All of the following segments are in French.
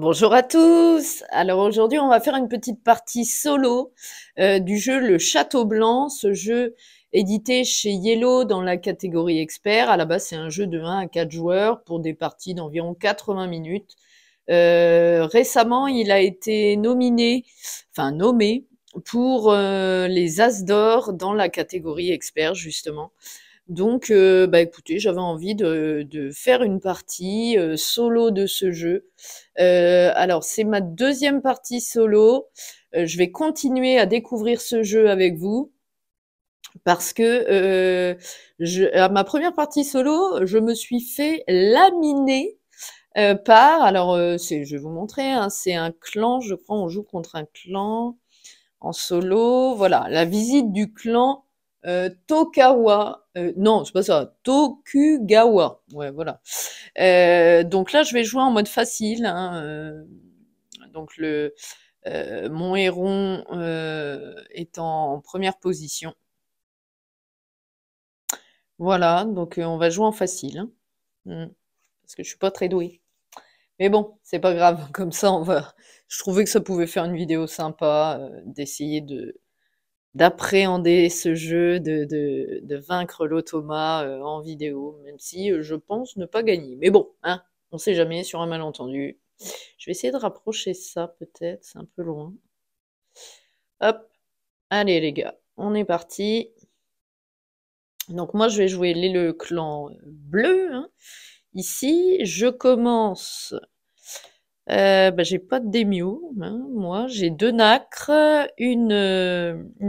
Bonjour à tous. Alors aujourd'hui, on va faire une petite partie solo du jeu Le Château Blanc. Ce jeu édité chez Yellow dans la catégorie expert. À la base, c'est un jeu de 1 à 4 joueurs pour des parties d'environ 80 minutes. Récemment, il a été nommé pour les As d'or dans la catégorie expert, justement. Donc, écoutez, j'avais envie de faire une partie solo de ce jeu. Alors, c'est ma deuxième partie solo. Je vais continuer à découvrir ce jeu avec vous parce que à ma première partie solo, je me suis fait laminer je vais vous montrer, hein, c'est un clan, je crois, on joue contre un clan en solo. Voilà, la visite du clan Tokawa. Non, c'est pas ça. Tokugawa. Ouais, voilà. Donc là, je vais jouer en mode facile, hein, donc mon héron est en première position. Voilà, donc on va jouer en facile, hein. Parce que je suis pas très douée. Mais bon, c'est pas grave. Comme ça, on va. Je trouvais que ça pouvait faire une vidéo sympa, d'essayer d'appréhender ce jeu, de vaincre l'automa en vidéo, même si je pense ne pas gagner. Mais bon, hein, on sait jamais sur un malentendu. Je vais essayer de rapprocher ça peut-être, c'est un peu loin. Hop, allez les gars, on est parti. Donc moi je vais jouer le clan bleu, hein. Ici, je commence. J'ai pas de démio, hein, moi j'ai 2 nacres, une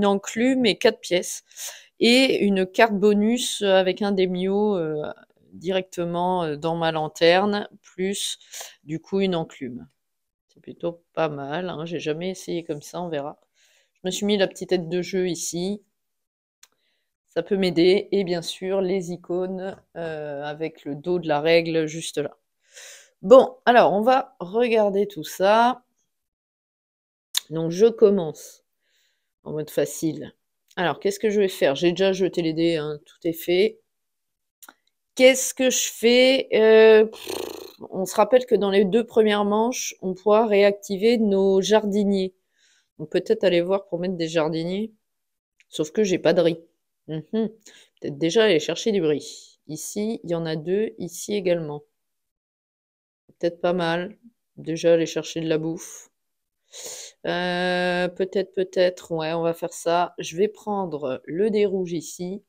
enclume et 4 pièces. Et une carte bonus avec un démio directement dans ma lanterne, plus du coup une enclume. C'est plutôt pas mal, hein, j'ai jamais essayé comme ça, on verra. Je me suis mis la petite tête de jeu ici, ça peut m'aider, et bien sûr les icônes avec le dos de la règle juste là. Bon, alors on va regarder tout ça. Donc je commence en mode facile. Alors qu'est-ce que je vais faire? J'ai déjà jeté les dés, hein, tout est fait. Qu'est-ce que je fais? On se rappelle que dans les 2 premières manches, on pourra réactiver nos jardiniers. Donc peut-être aller voir pour mettre des jardiniers. Sauf que j'ai pas de riz. Peut-être déjà aller chercher du riz. Ici, il y en a 2, ici également. Peut-être pas mal. Déjà aller chercher de la bouffe. Peut-être, ouais, on va faire ça. Je vais prendre le dé rouge ici.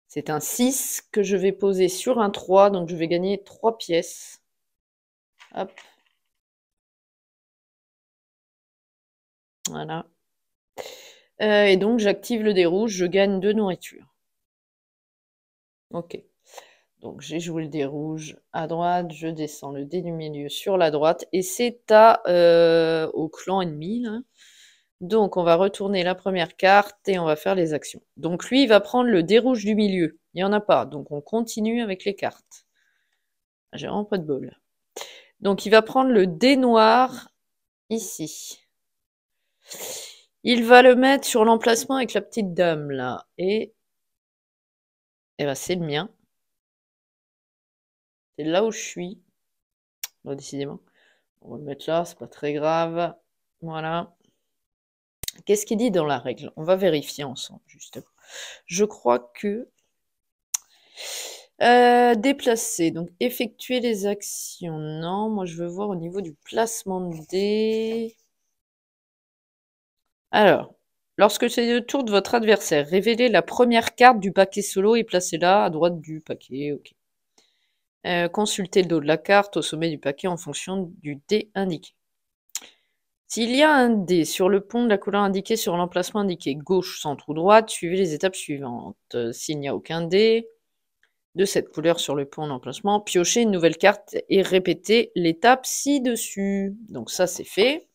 C'est un 6 que je vais poser sur un 3, donc je vais gagner 3 pièces. Hop. Voilà. Et donc j'active le dé rouge, je gagne 2 nourriture. Ok. Donc j'ai joué le dé rouge à droite, je descends le dé du milieu sur la droite, et c'est au clan ennemi, là. Donc on va retourner la première carte et on va faire les actions. Donc lui, il va prendre le dé rouge du milieu. Il n'y en a pas, donc on continue avec les cartes. J'ai vraiment pas de bol. Donc il va prendre le dé noir ici. Il va le mettre sur l'emplacement avec la petite dame là. Et ben, c'est le mien. C'est là où je suis. Bon, décidément. On va le mettre là, c'est pas très grave. Voilà. Qu'est-ce qu'il dit dans la règle? On va vérifier ensemble, justement. Je crois que déplacer, donc effectuer les actions. Non, moi je veux voir au niveau du placement de dés. Alors, lorsque c'est le tour de votre adversaire, révélez la première carte du paquet solo et placez-la à droite du paquet. Ok. Consultez le dos de la carte au sommet du paquet en fonction du dé indiqué. S'il y a un dé sur le pont de la couleur indiquée sur l'emplacement indiqué gauche, centre ou droite, suivez les étapes suivantes. S'il n'y a aucun dé de cette couleur sur le pont d'emplacement, piochez une nouvelle carte et répétez l'étape ci-dessus. Donc ça, c'est fait.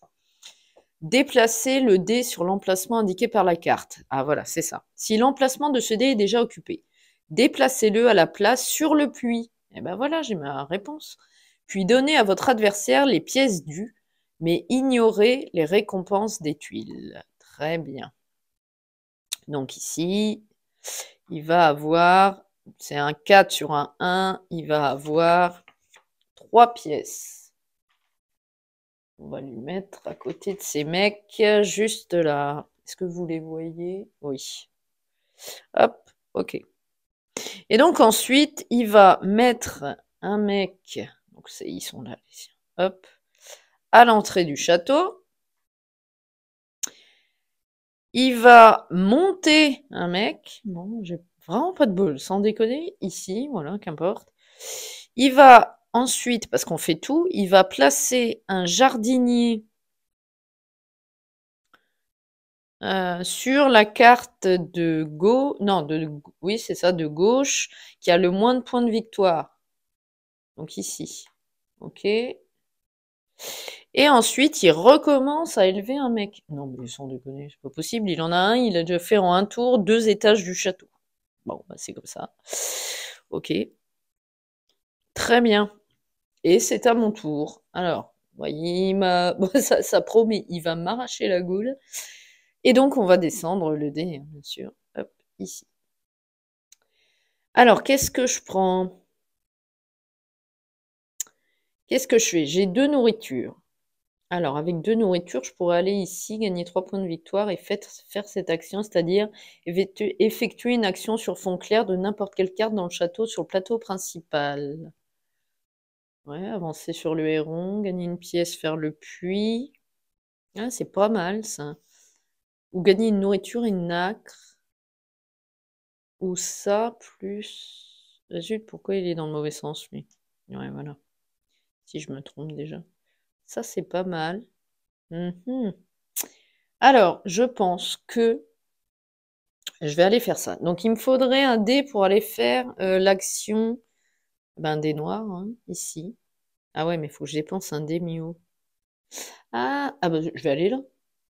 Déplacez le dé sur l'emplacement indiqué par la carte. Ah voilà, c'est ça. Si l'emplacement de ce dé est déjà occupé, déplacez-le à la place sur le puits. Et ben voilà, j'ai ma réponse. Puis donnez à votre adversaire les pièces dues, mais ignorez les récompenses des tuiles. Très bien. Donc ici, il va avoir, c'est un 4 sur un 1, il va avoir 3 pièces. On va lui mettre à côté de ces mecs, juste là. Est-ce que vous les voyez? Oui. Hop, ok. Et donc ensuite, il va mettre un mec, donc ils sont là, les siens, hop, à l'entrée du château. Il va monter un mec, bon, j'ai vraiment pas de bol, sans déconner, ici, voilà, qu'importe. Il va ensuite, parce qu'on fait tout, il va placer un jardinier sur la carte de gauche, non, oui, c'est ça, de gauche, qui a le moins de points de victoire. Donc ici. Ok. Et ensuite, il recommence à élever un mec. Non, mais sans déconner, c'est pas possible. Il en a un, il a déjà fait en un tour 2 étages du château. Bon, bah c'est comme ça. Ok. Très bien. Et c'est à mon tour. Alors, voyez, bon, ça promet, il va m'arracher la goule. Et donc, on va descendre le dé, hein, bien sûr. Hop, ici. Alors, qu'est-ce que je prends? Qu'est-ce que je fais? J'ai 2 nourritures. Alors, avec 2 nourritures, je pourrais aller ici, gagner 3 points de victoire et faire cette action, c'est-à-dire effectuer une action sur fond clair de n'importe quelle carte dans le château sur le plateau principal. Ouais, avancer sur le héron, gagner une pièce, faire le puits. Ah, c'est pas mal ça. Ou gagner une nourriture et une nacre. Ou ça, plus... Zut, pourquoi il est dans le mauvais sens, lui? Ouais, voilà. Si je me trompe déjà. Ça, c'est pas mal. Mhm. Alors, je pense que je vais aller faire ça. Donc, il me faudrait un dé pour aller faire l'action. Ben, un dé noir, hein, ici. Ah ouais, mais il faut que je dépense un dé mio. Ah bah, je vais aller là.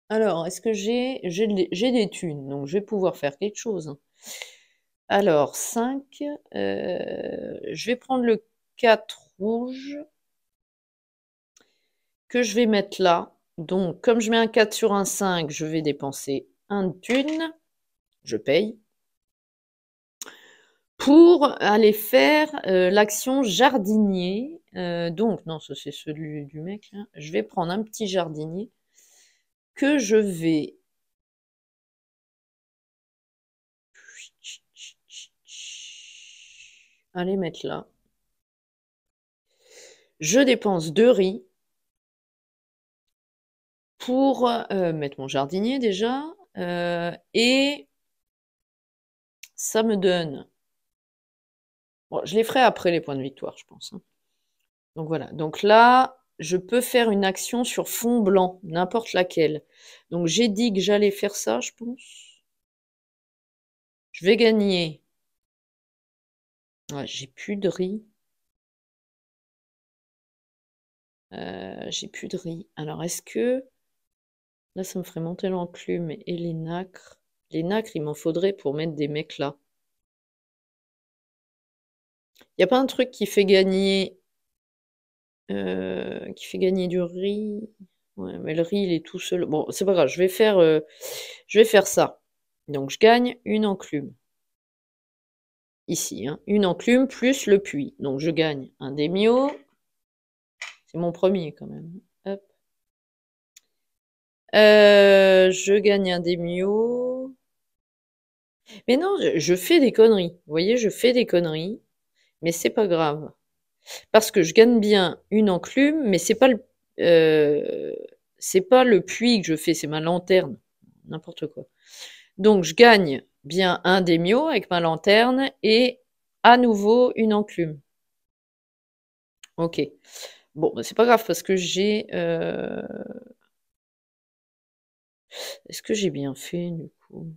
Alors, est-ce que j'ai des thunes, donc je vais pouvoir faire quelque chose, hein. Alors, 5. Je vais prendre le 4 rouge que je vais mettre là. Donc, comme je mets un 4 sur un 5, je vais dépenser un de thune. Je paye. Pour aller faire l'action jardinier. Donc, non, ça c'est celui du mec là. Je vais prendre un petit jardinier que je vais aller mettre là. Je dépense 2 riz pour mettre mon jardinier déjà. Et ça me donne... Bon, je les ferai après les points de victoire, je pense, hein. Donc voilà. Donc là, je peux faire une action sur fond blanc, n'importe laquelle. Donc j'ai dit que j'allais faire ça, je pense. Je vais gagner. Ouais, j'ai plus de riz. J'ai plus de riz. Alors, est-ce que... Là, ça me ferait monter l'enclume et les nacres. Les nacres, il m'en faudrait pour mettre des mecs là. Il n'y a pas un truc qui fait gagner... du riz? Ouais, mais le riz, il est tout seul. Bon, c'est pas grave, je vais faire ça. Donc, je gagne une enclume. Ici, hein. Une enclume plus le puits. Donc, je gagne un démio. C'est mon premier, quand même. Hop. Je gagne un démio. Mais non, je fais des conneries. Vous voyez, je fais des conneries, mais c'est pas grave. Parce que je gagne bien une enclume, mais c'est pas le puits que je fais, c'est ma lanterne. N'importe quoi. Donc je gagne bien un démio avec ma lanterne et à nouveau une enclume. Ok. Bon, bah, c'est pas grave parce que j'ai... Est-ce que j'ai bien fait du coup?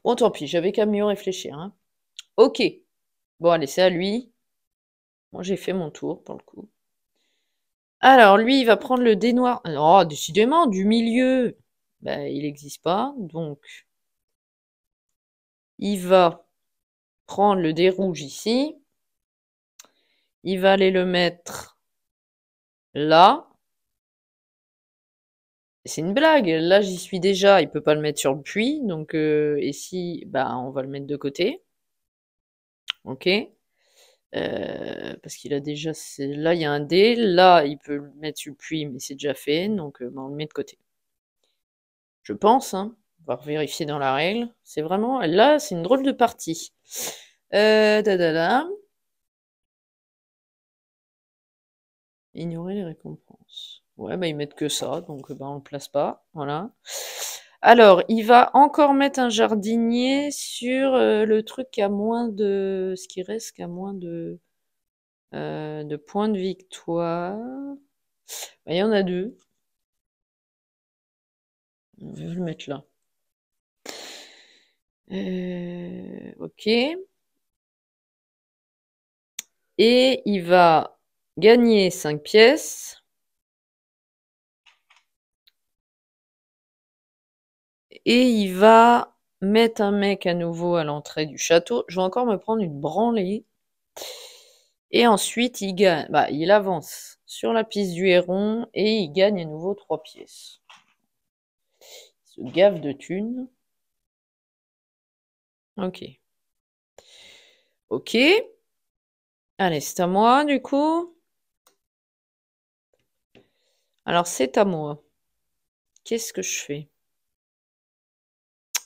Bon, tant pis, j'avais qu'à mieux réfléchir, hein. Ok. Bon, allez, c'est à lui. Moi, j'ai fait mon tour pour le coup. Alors, lui, il va prendre le dé noir. Oh, décidément, du milieu. Ben, il n'existe pas. Donc, il va prendre le dé rouge ici. Il va aller le mettre là. C'est une blague. Là, j'y suis déjà. Il peut pas le mettre sur le puits. Donc, ici, bah, on va le mettre de côté. Ok. Parce qu'il a déjà... Là, il y a un dé. Là, il peut le mettre sur le puits, mais c'est déjà fait. Donc, ben, on le met de côté. Je pense, hein. On va vérifier dans la règle. C'est vraiment... Là, c'est une drôle de partie. Ignorer les récompenses. Ouais, bah ils mettent que ça, donc bah, on le place pas. Voilà. Alors, il va encore mettre un jardinier sur le truc qui a moins de... Ce qui reste qui a moins de points de victoire. Bah, il y en a deux. On va le mettre là. Ok. Et il va gagner 5 pièces. Et il va mettre un mec à nouveau à l'entrée du château. Je vais encore me prendre une branlée. Et ensuite, il gagne, bah, il avance sur la piste du héron et il gagne à nouveau 3 pièces. Il se gave de thunes. Ok. Ok. Allez, c'est à moi du coup. Alors, c'est à moi. Qu'est-ce que je fais?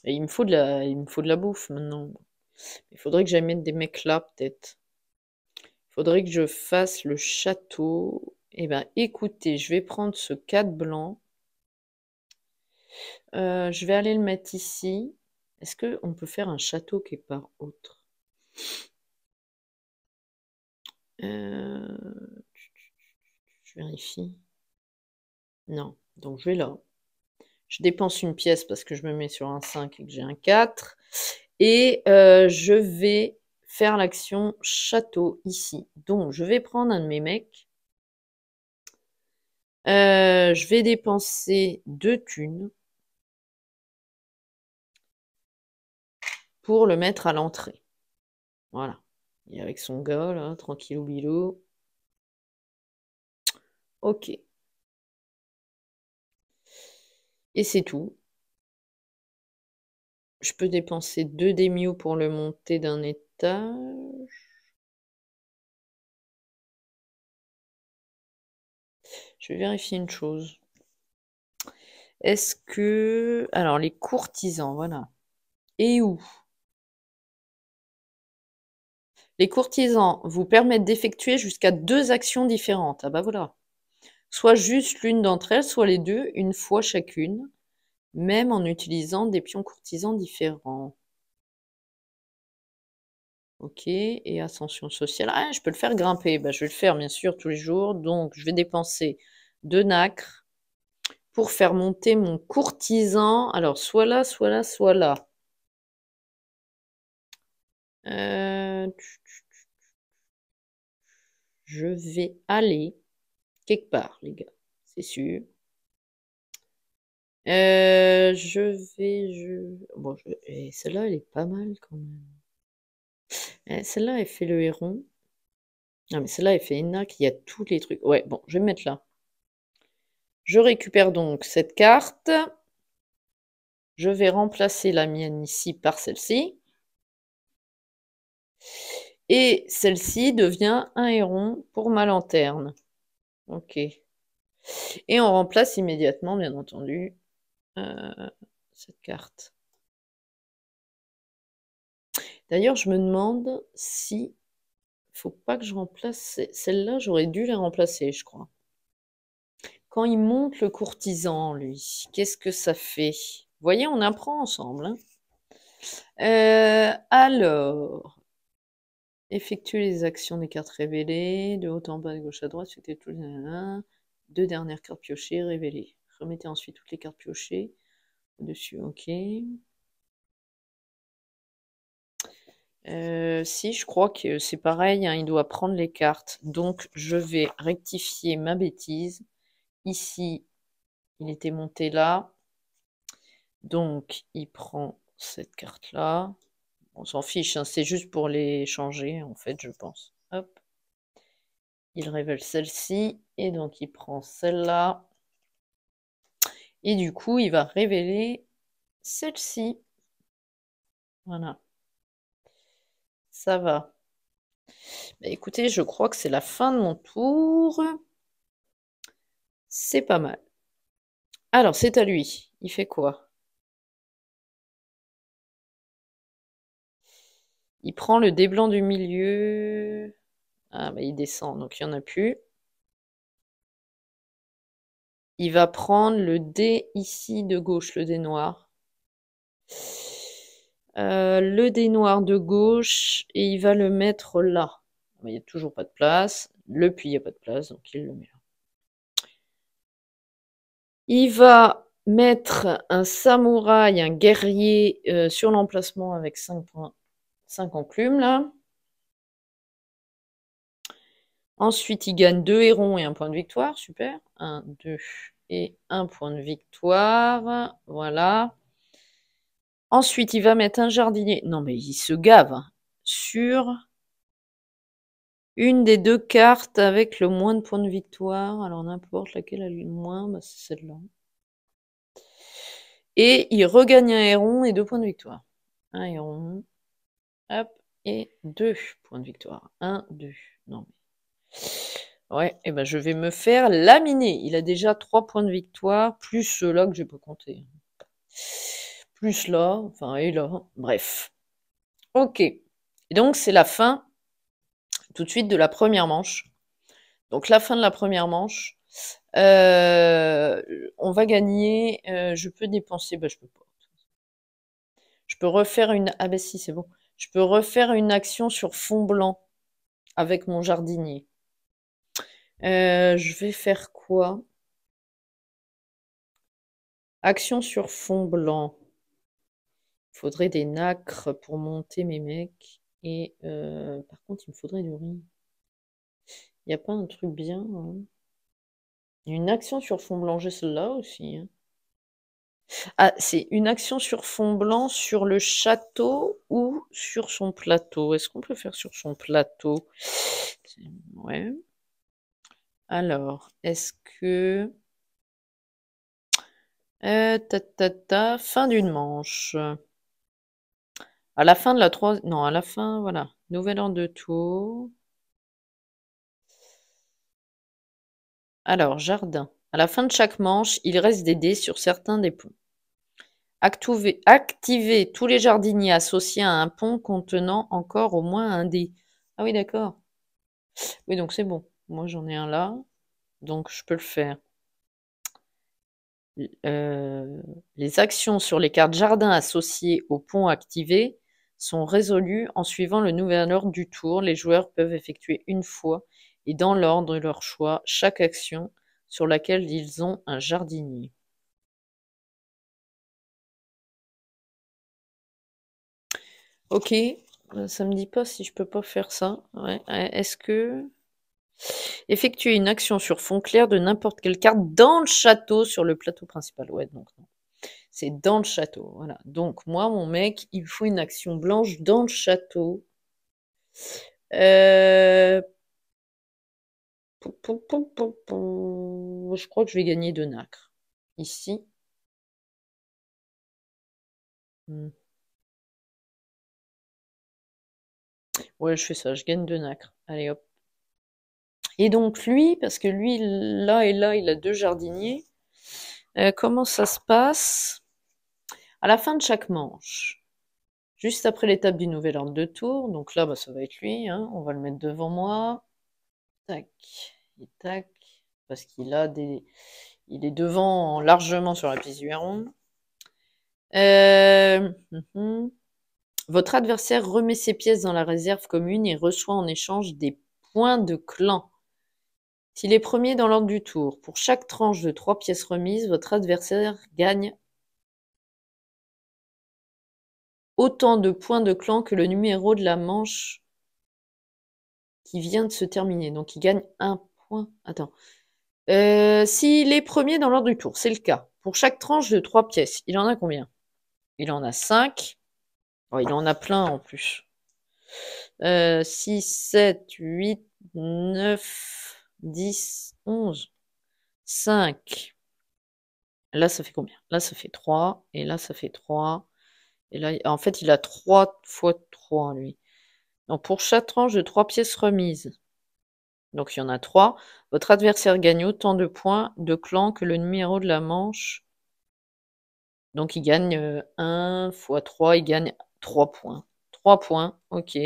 Et il me faut de la bouffe maintenant. Il faudrait que j'aille mettre des mecs là, peut-être. Il faudrait que je fasse le château. Eh ben, écoutez, je vais prendre ce 4 blanc. Je vais aller le mettre ici. Est-ce qu'on peut faire un château quelque part autre? Je vérifie. Non, donc je vais là. Je dépense une pièce parce que je me mets sur un 5 et que j'ai un 4. Et je vais faire l'action château ici. Donc je vais prendre un de mes mecs. Je vais dépenser 2 thunes pour le mettre à l'entrée. Voilà. Et avec son gars, là, tranquillou bilou. Ok. Et c'est tout. Je peux dépenser 2 démios pour le monter d'un étage. Je vais vérifier une chose. Est-ce que... Alors, les courtisans, voilà. Et où? Les courtisans vous permettent d'effectuer jusqu'à 2 actions différentes. Ah bah voilà. Soit juste l'une d'entre elles, soit les deux, une fois chacune, même en utilisant des pions courtisans différents. Ok, et ascension sociale. Ah, je peux le faire grimper. Bah, je vais le faire, bien sûr, tous les jours. Donc, je vais dépenser 2 nacres pour faire monter mon courtisan. Alors, soit là, soit là, soit là. Je vais aller quelque part, les gars. C'est sûr. Je vais... Bon, celle-là, elle est pas mal quand même. Celle-là, elle fait le héron. Ah, mais celle-là, elle fait Enac. Il y a tous les trucs. Ouais, bon, je vais me mettre là. Je récupère donc cette carte. Je vais remplacer la mienne ici par celle-ci. Et celle-ci devient un héron pour ma lanterne. Ok. Et on remplace immédiatement, bien entendu, cette carte. D'ailleurs, je me demande si... Faut pas que je remplace... Celle-là, j'aurais dû la remplacer, je crois. Quand il monte le courtisan, lui, qu'est-ce que ça fait? Vous voyez, on apprend ensemble. Hein. Alors, effectuer les actions des cartes révélées, de haut en bas, de gauche à droite, c'était tout. 2 dernières cartes piochées, révélées. Remettez ensuite toutes les cartes piochées au-dessus, ok. Si, je crois que c'est pareil, hein, il doit prendre les cartes. Donc, je vais rectifier ma bêtise. Ici, il était monté là. Donc, il prend cette carte-là. On s'en fiche, hein, c'est juste pour les changer, en fait, je pense. Hop. Il révèle celle-ci. Et donc, il prend celle-là. Et du coup, il va révéler celle-ci. Voilà. Ça va. Bah, écoutez, je crois que c'est la fin de mon tour. C'est pas mal. Alors, c'est à lui. Il fait quoi? Il prend le dé blanc du milieu. Ah, bah, il descend, donc il n'y en a plus. Il va prendre le dé ici de gauche, le dé noir. Le dé noir de gauche, et il va le mettre là. Il n'y a toujours pas de place. Le puits, il n'y a pas de place, donc il le met là. Il va mettre un samouraï, un guerrier sur l'emplacement avec 5 points, 5 enclumes là. Ensuite, il gagne 2 hérons et 1 point de victoire. Super. 1, 2 et 1 point de victoire. Voilà. Ensuite, il va mettre un jardinier. Non, mais il se gave. Hein. Sur une des 2 cartes avec le moins de points de victoire. Alors, n'importe laquelle a le moins, bah, c'est celle-là. Et il regagne un héron et 2 points de victoire. Un héron. Hop. Et 2 points de victoire. 1, 2. Non, mais... Ouais, et ben je vais me faire laminer. Il a déjà 3 points de victoire, plus ceux-là que j'ai pas compté. Plus là, enfin, et là. Bref. Ok. Et donc, c'est la fin, tout de suite, de la première manche. Donc, la fin de la première manche. On va gagner. Je peux dépenser. Bah, je peux pas. Je peux refaire une. Ah, bah si, c'est bon. Je peux refaire une action sur fond blanc avec mon jardinier. Je vais faire quoi? Action sur fond blanc. Il faudrait des nacres pour monter mes mecs. Et par contre, il me faudrait du riz. Il n'y a pas un truc bien, hein. Une action sur fond blanc, j'ai celle-là aussi. Hein. Ah, c'est une action sur fond blanc sur le château ou sur son plateau. Est-ce qu'on peut faire sur son plateau? Ouais. Alors, est-ce que... fin d'une manche. À la fin de la troisième... Non, à la fin, voilà. Nouvel ordre de tour. Alors, jardin. À la fin de chaque manche, il reste des dés sur certains des ponts. Activez tous les jardiniers associés à un pont contenant encore au moins un dé. Ah oui, d'accord. Oui, donc c'est bon. Moi, j'en ai un là, donc je peux le faire. Les actions sur les cartes jardin associées au pont activé sont résolues en suivant le nouvel ordre du tour. Les joueurs peuvent effectuer une fois et dans l'ordre de leur choix chaque action sur laquelle ils ont un jardinier. Ok, ça me dit pas si je peux pas faire ça. Ouais. Est-ce que effectuer une action sur fond clair de n'importe quelle carte dans le château sur le plateau principal? Ouais, donc non. C'est dans le château. Voilà. Donc moi, mon mec, il faut une action blanche dans le château. Je crois que je vais gagner 2 nacres. Ici. Ouais, je fais ça, je gagne 2 nacres. Allez hop. Et donc lui, parce que lui, là et là, il a 2 jardiniers. Comment ça se passe? À la fin de chaque manche, juste après l'étape du nouvel ordre de tour, donc là, bah, ça va être lui, hein, on va le mettre devant moi. Tac, et tac, parce qu'il a des... Il est devant largement sur la piste du héron. Votre adversaire remet ses pièces dans la réserve commune et reçoit en échange des points de clan. S'il est premier dans l'ordre du tour, pour chaque tranche de 3 pièces remises, votre adversaire gagne autant de points de clan que le numéro de la manche qui vient de se terminer. Donc il gagne 1 point. Attends. S'il est premier dans l'ordre du tour, c'est le cas. Pour chaque tranche de 3 pièces, il en a combien? Il en a 5. Oh, il en a plein en plus. 6, 7, 8, 9, 10, 11, 5. Là, ça fait combien? Là, ça fait 3. Et là, ça fait 3. Et là, en fait, il a 3 fois 3, lui. Donc pour chaque tranche de 3 pièces remises, donc il y en a 3, votre adversaire gagne autant de points de clan que le numéro de la manche. Donc il gagne 1 fois 3, il gagne 3 points. 3 points, ok.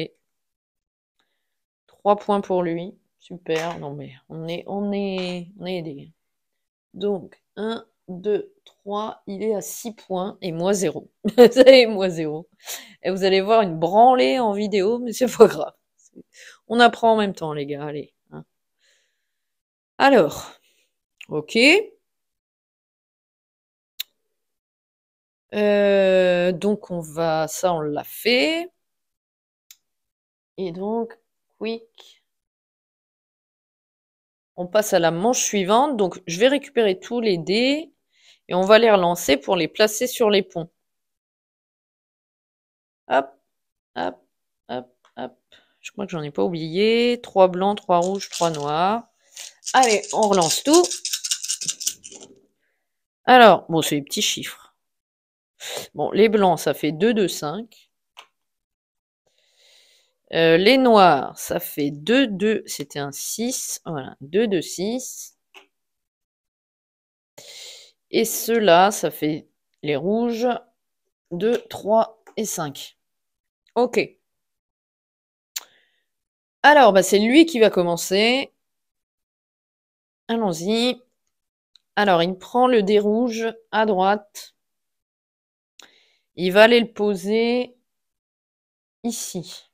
3 points pour lui. Super. Non mais on est aidé. Donc 1, 2, 3, il est à 6 points et moi 0. Et moi 0. Et vous allez voir une branlée en vidéo, mais c'est pas grave. On apprend en même temps, les gars, allez. Hein. Alors, ok. Donc ça on l'a fait. Et donc, quick. On passe à la manche suivante. Donc, je vais récupérer tous les dés et on va les relancer pour les placer sur les ponts. Hop, hop, hop, hop. Je crois que j'en ai pas oublié. 3 blancs, 3 rouges, 3 noirs. Allez, on relance tout. Alors, bon, c'est les petits chiffres. Bon, les blancs, ça fait 2, 2, 5. Les noirs, ça fait 2, 2. C'était un 6. Voilà, 2, 2, 6. Et ceux-là, ça fait les rouges, 2, 3 et 5. Ok. Alors, bah, c'est lui qui va commencer. Allons-y. Alors, il prend le dé rouge à droite. Il va aller le poser ici.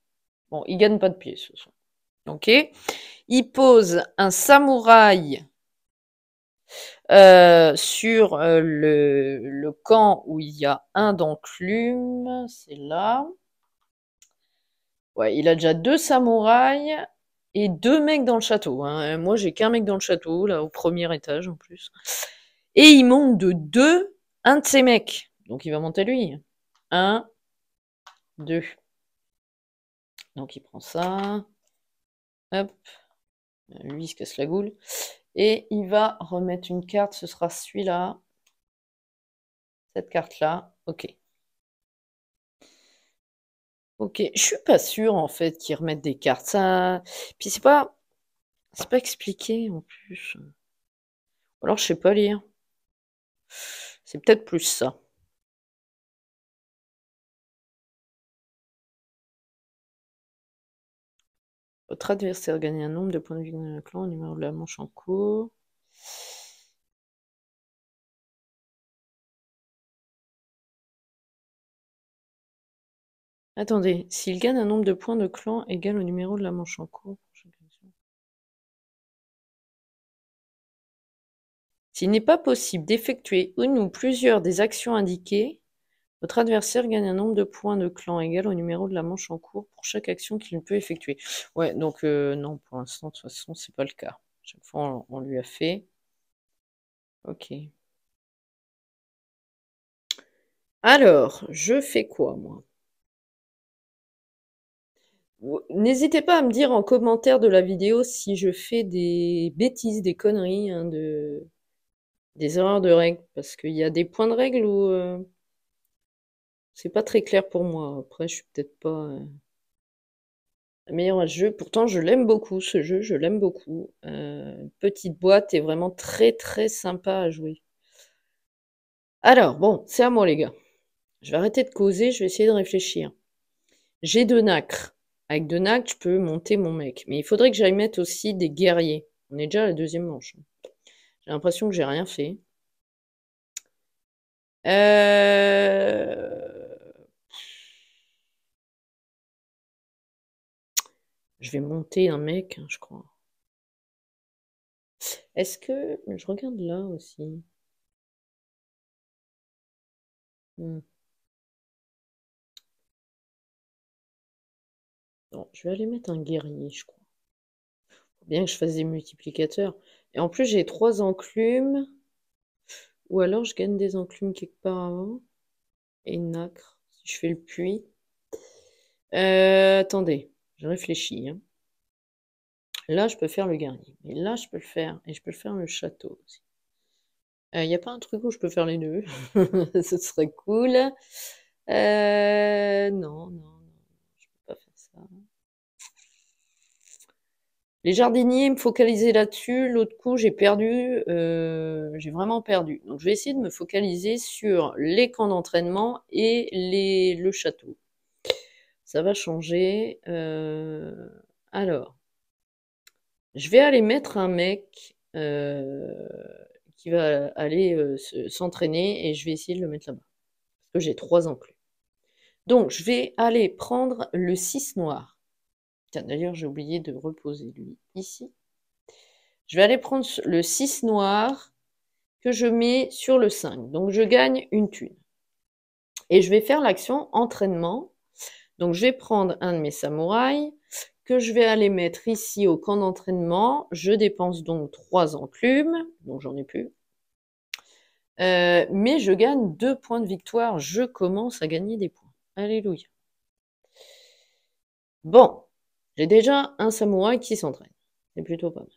Bon, il gagne pas de pied, ce soir. Ok. Il pose un samouraï sur le camp où il y a un d'enclume. C'est là. Ouais, il a déjà 2 samouraïs et 2 mecs dans le château. Hein. Moi, j'ai qu'un mec dans le château, là, au premier étage en plus. Et il monte de 2 un de ses mecs. Donc il va monter lui. 1, 2. Donc il prend ça. Hop. Lui, il se casse la goule. Et il va remettre une carte. Ce sera celui-là. Cette carte-là. Ok. Ok. Je suis pas sûre, en fait, qu'ils remettent des cartes. Ça... Puis c'est pas expliqué, en plus. Ou alors, je sais pas lire. C'est peut-être plus ça. Votre adversaire gagne un nombre de points de vie dans le clan au numéro de la manche en cours. Attendez, s'il gagne un nombre de points de clan égal au numéro de la manche en cours. S'il n'est pas possible d'effectuer une ou plusieurs des actions indiquées, votre adversaire gagne un nombre de points de clan égal au numéro de la manche en cours pour chaque action qu'il ne peut effectuer. Ouais, donc non, pour l'instant, de toute façon, c'est pas le cas. Chaque fois, on lui a fait. Ok. Alors, je fais quoi, moi? N'hésitez pas à me dire en commentaire de la vidéo si je fais des bêtises, des conneries, hein, des erreurs de règles, parce qu'il y a des points de règle où c'est pas très clair pour moi. Après, je suis peut-être pas la meilleure à ce jeu. Pourtant, je l'aime beaucoup, ce jeu, je l'aime beaucoup. Petite boîte et vraiment très très sympa à jouer. Alors, bon, c'est à moi les gars. Je vais arrêter de causer, je vais essayer de réfléchir. J'ai 2 nacres. Avec 2 nacres, je peux monter mon mec. Mais il faudrait que j'aille mettre aussi des guerriers. On est déjà à la deuxième manche. J'ai l'impression que j'ai rien fait. Je vais monter un mec, hein, je crois. Est-ce que... Je regarde là aussi. Hmm. Non, je vais aller mettre un guerrier, je crois. Faut bien que je fasse des multiplicateurs. Et en plus, j'ai 3 enclumes. Ou alors, je gagne des enclumes quelque part avant. Et une nacre, si je fais le puits. Attendez, je réfléchis. Hein. Là, je peux faire le guerrier. Et là, je peux le faire. Et je peux le faire le château aussi. Il n'y a pas un truc où je peux faire les deux? Ce serait cool. Non, non, non, je peux pas faire ça. Les jardiniers, me focaliser là-dessus. L'autre coup, j'ai perdu, j'ai vraiment perdu. Donc je vais essayer de me focaliser sur les camps d'entraînement et le château. Ça va changer. Alors, je vais aller mettre un mec qui va aller s'entraîner et je vais essayer de le mettre là-bas. Parce que j'ai 3 enclumes. Donc, je vais aller prendre le 6 noir. Tiens, d'ailleurs, j'ai oublié de reposer lui ici. Je vais aller prendre le 6 noir que je mets sur le 5. Donc, je gagne une thune. Et je vais faire l'action entraînement. Donc, je vais prendre un de mes samouraïs que je vais aller mettre ici au camp d'entraînement. Je dépense donc 3 enclumes. Donc, j'en ai plus. Mais je gagne 2 points de victoire. Je commence à gagner des points. Alléluia. Bon, j'ai déjà un samouraï qui s'entraîne. C'est plutôt pas mal.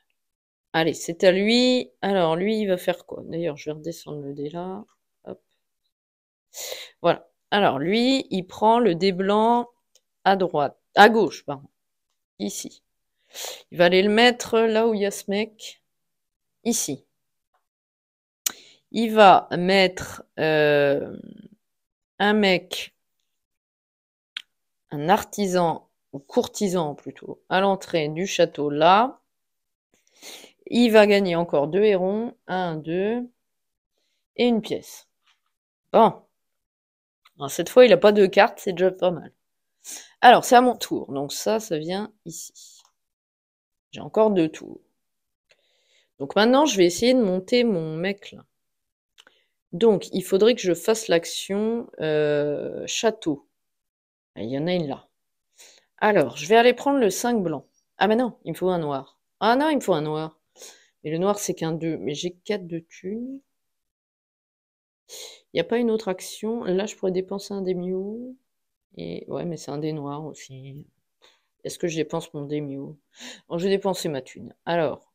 Allez, c'est à lui. Alors, lui, il va faire quoi? D'ailleurs, je vais redescendre le dé là. Hop. Voilà. Alors, lui, il prend le dé blanc à droite. À gauche, pardon. Ici. Il va aller le mettre là où il y a ce mec. Ici. Il va mettre un mec, un artisan, ou courtisan plutôt, à l'entrée du château là. Il va gagner encore 2 hérons. 1, 2. Et une pièce. Bon. Alors, cette fois, il n'a pas de carte, c'est déjà pas mal. Alors, c'est à mon tour. Donc ça vient ici. J'ai encore 2 tours. Donc maintenant, je vais essayer de monter mon mec là. Donc, il faudrait que je fasse l'action château. Il y en a une là. Alors, je vais aller prendre le 5 blanc. Ah mais non, il me faut un noir. Ah non, il me faut un noir. Mais le noir, c'est qu'un 2. Mais j'ai 4 de thunes. Il n'y a pas une autre action. Là, je pourrais dépenser un des mieux. Et ouais, mais c'est un des noirs aussi. Est-ce que je dépense mon dé mieux? Bon, je vais dépenser ma thune. Alors,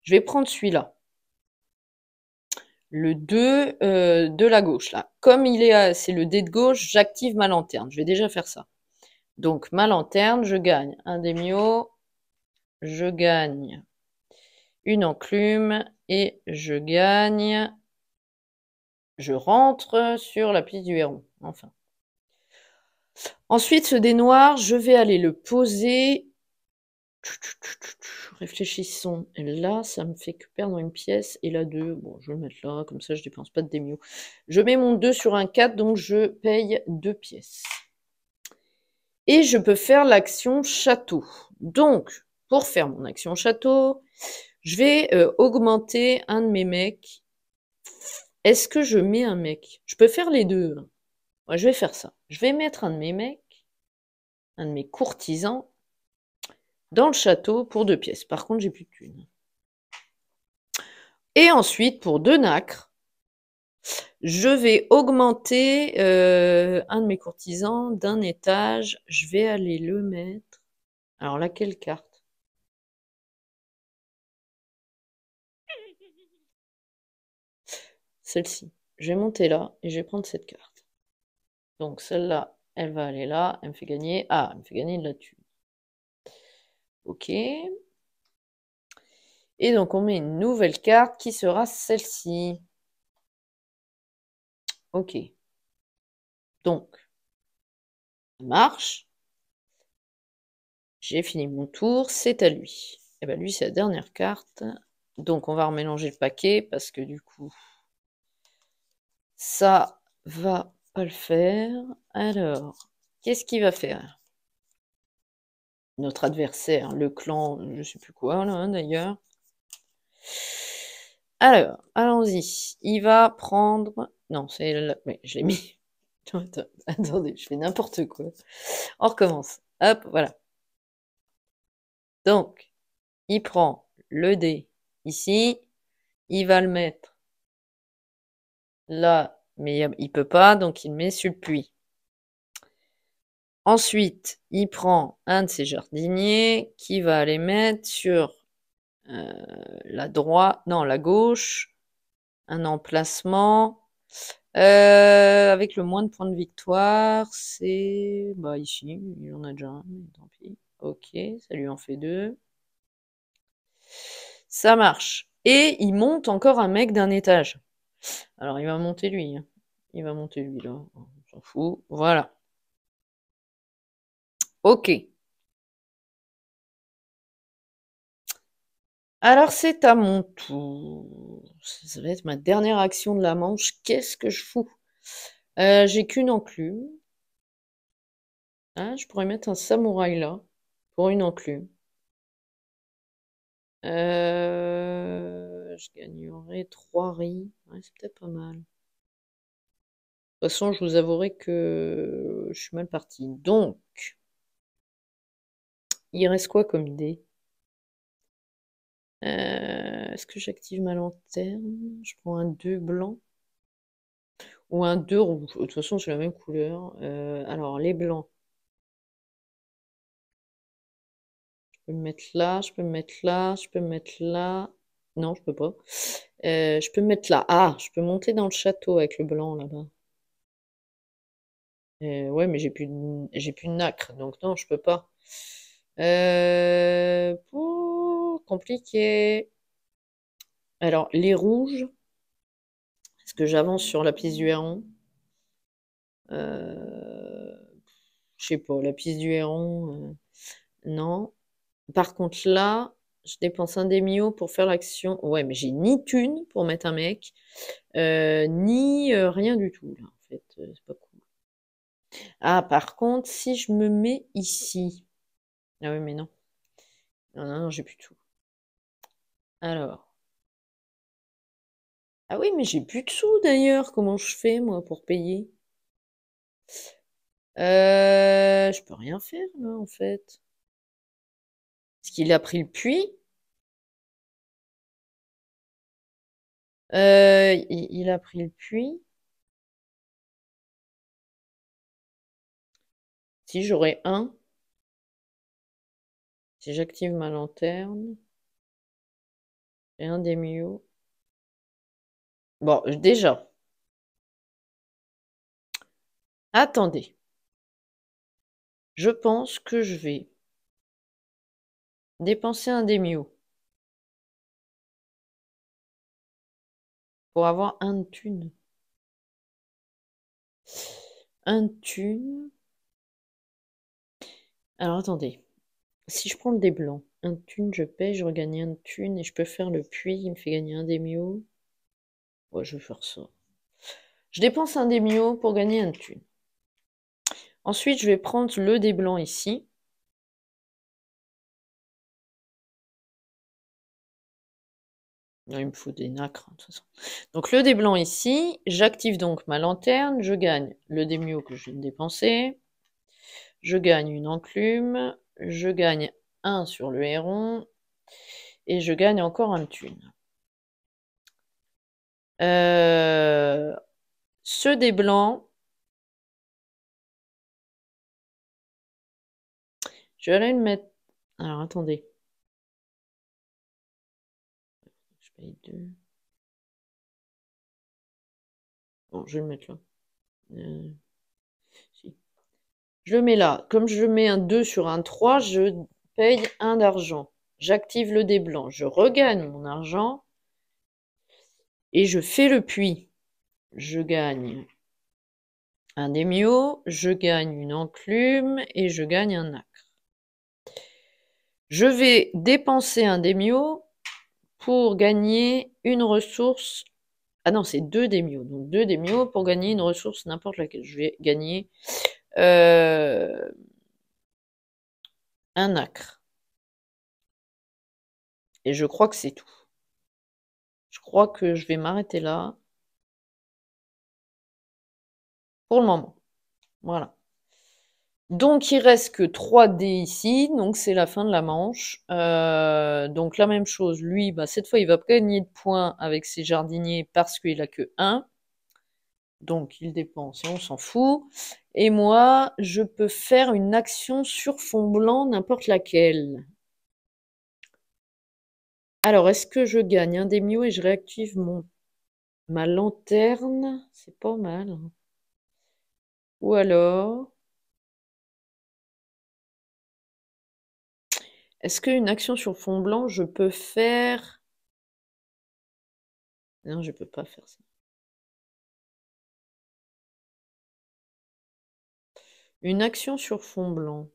je vais prendre celui-là. Le 2 de la gauche, là. Comme c'est le dé de gauche, j'active ma lanterne. Je vais déjà faire ça. Donc, ma lanterne, je gagne un démio, je gagne une enclume, et je gagne... Je rentre sur la piste du héron, enfin. Ensuite, ce dé noir, je vais aller le poser... Réfléchissons. Et là, ça me fait que perdre une pièce. Et la 2, bon, je vais le mettre là, comme ça je dépense pas de démio. Je mets mon 2 sur un 4, donc je paye 2 pièces. Et je peux faire l'action château. Donc, pour faire mon action château, je vais augmenter un de mes mecs. Est-ce que je mets un mec? Je peux faire les deux. Ouais, je vais faire ça. Je vais mettre un de mes mecs, un de mes courtisans, dans le château pour 2 pièces. Par contre, j'ai plus de thunes. Et ensuite, pour 2 nacres, je vais augmenter un de mes courtisans d'un étage. Je vais aller le mettre. Alors, laquelle carte? Celle-ci. Je vais monter là et je vais prendre cette carte. Donc, celle-là, elle va aller là. Elle me fait gagner... Ah, elle me fait gagner de la thune. Ok. Et donc, on met une nouvelle carte qui sera celle-ci. Ok. Donc, ça marche. J'ai fini mon tour, c'est à lui. Et bien lui, c'est la dernière carte. Donc on va remélanger le paquet parce que du coup, ça va pas le faire. Alors, qu'est-ce qu'il va faire? Notre adversaire, le clan, je sais plus quoi là d'ailleurs. Alors, allons-y. Il va prendre... Non, c'est... Oui, je l'ai mis. Attendez, je fais n'importe quoi. On recommence. Hop, voilà. Donc, il prend le dé ici, il va le mettre là, mais il peut pas, donc il met sur le puits. Ensuite, il prend un de ses jardiniers qui va aller mettre sur la droite, non, la gauche, un emplacement avec le moins de points de victoire, c'est bah ici, il en a déjà un, mais tant pis. Ok, ça lui en fait 2. Ça marche. Et il monte encore un mec d'un étage. Alors, il va monter lui, hein. Il va monter lui, là. On s'en fout. Voilà. Ok. Alors, c'est à mon tour. Ça va être ma dernière action de la manche. Qu'est-ce que je fous? J'ai qu'une enclume. Ah, je pourrais mettre un samouraï là, pour une enclume. Je gagnerai 3 riz. Ouais, c'est peut-être pas mal. De toute façon, je vous avouerai que je suis mal partie. Donc, il reste quoi comme idée? Est-ce que j'active ma lanterne? Je prends un 2 blanc ou un 2 rouge. De toute façon, c'est la même couleur. Alors, les blancs, je peux me mettre là, je peux me mettre là, je peux me mettre là. Non, je peux pas. Je peux me mettre là. Ah, je peux monter dans le château avec le blanc là-bas. Ouais, mais j'ai plus de nacre, donc non, je peux pas. Compliqué. Alors, les rouges, est-ce que j'avance sur la piste du héron? Euh, je sais pas, la piste du héron, non. Par contre, là, je dépense un demi-eau pour faire l'action. Ouais, mais j'ai ni thune pour mettre un mec, ni rien du tout, là, en fait. C'est pas cool. Ah, par contre, si je me mets ici. Ah oui, mais non. Non, non, non, j'ai plus tout. Alors. Ah oui, mais j'ai plus de sous d'ailleurs. Comment je fais, moi, pour payer? Je peux rien faire, là, en fait. Est-ce qu'il a pris le puits? Il a pris le puits. Si j'aurais un, si j'active ma lanterne, j'ai un des mieux. Bon, déjà. Attendez. Je pense que je vais dépenser un démio pour avoir un de thune. Un de thune. Alors attendez. Si je prends le dé blanc, un de thune, je paye, je regagne un de thune et je peux faire le puits, il me fait gagner un démio. Ouais, je vais faire ça. Je dépense un démio pour gagner un de thune. Ensuite, je vais prendre le dé blanc ici. Il me faut des nacres, de toute façon. Donc le dé blanc ici, j'active donc ma lanterne, je gagne le démio que je viens de dépenser, je gagne une enclume, je gagne un sur le héron, et je gagne encore un de thune. Ce dé blanc, je vais aller le mettre. Alors attendez. Je paye 2. Bon, je vais le mettre là. Si. Je le mets là. Comme je mets un 2 sur un 3, je paye un d'argent. J'active le dé blanc. Je regagne mon argent. Et je fais le puits. Je gagne un démio, je gagne une enclume et je gagne un nacre. Je vais dépenser un démio pour gagner une ressource. Ah non, c'est 2 démios. Donc 2 démios pour gagner une ressource n'importe laquelle. Je vais gagner un nacre. Et je crois que c'est tout. Je crois que je vais m'arrêter là pour le moment. Voilà. Donc il reste que 3 dés ici, donc c'est la fin de la manche. Donc la même chose, lui, bah, cette fois il va pas gagner de points avec ses jardiniers parce qu'il a que 1. Donc il dépense et on s'en fout. Et moi, je peux faire une action sur fond blanc, n'importe laquelle. Alors, est-ce que je gagne un des mieux et je réactive ma lanterne? C'est pas mal, hein. Ou alors, Est-ce qu'une action sur fond blanc, je peux faire... Non, je peux pas faire ça. Une action sur fond blanc.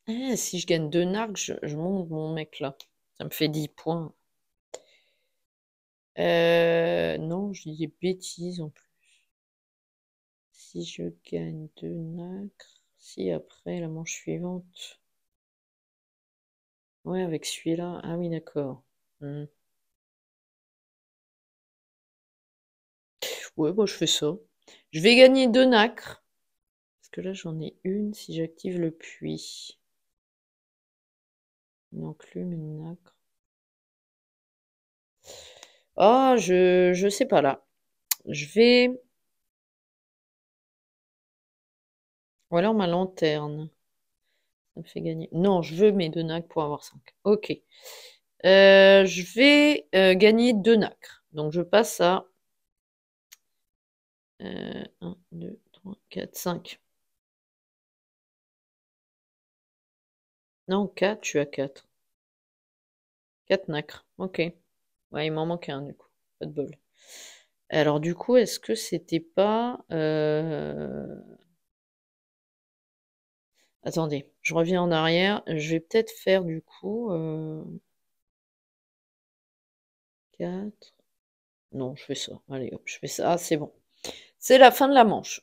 Ah, si je gagne 2 narcs, je monte mon mec là. Ça me fait 10 points. Non, je dis des bêtises en plus. Si je gagne 2 nacres, si après la manche suivante. Ouais, avec celui-là. Ah oui, d'accord. Ouais, bah, je fais ça. Je vais gagner 2 nacres. Parce que là, j'en ai une si j'active le puits. Une enclume, une nacre. Oh, je sais pas là. Je vais... Ou alors ma lanterne. Ça me fait gagner. Non, je veux mes 2 nacres pour avoir 5. Ok. Je vais gagner 2 nacres. Donc je passe à 1, 2, 3, 4, 5. Non, 4, je suis à 4. 4 nacres. Ok. Ouais, il m'en manque un du coup. Pas de bol. Alors du coup, est-ce que c'était pas... Attendez, je reviens en arrière. Je vais peut-être faire du coup... 4... Non, je fais ça. Allez, hop, je fais ça. Ah, c'est bon. C'est la fin de la manche.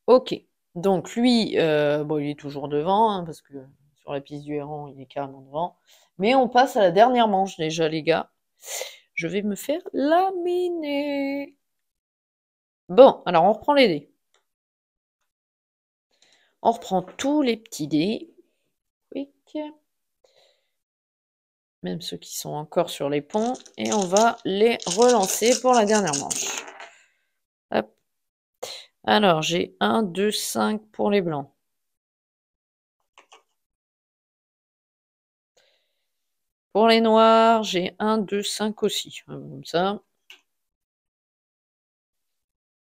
Ok. Donc lui, bon, il est toujours devant, hein, parce que sur la piste du héron, il est carrément devant. Mais on passe à la dernière manche déjà, les gars. Je vais me faire laminer. Bon, alors on reprend les dés. On reprend tous les petits dés. Quick. Même ceux qui sont encore sur les ponts. Et on va les relancer pour la dernière manche. Hop. Alors, j'ai 1, 2, 5 pour les blancs. Pour les noirs, j'ai 1, 2, 5 aussi. Comme ça.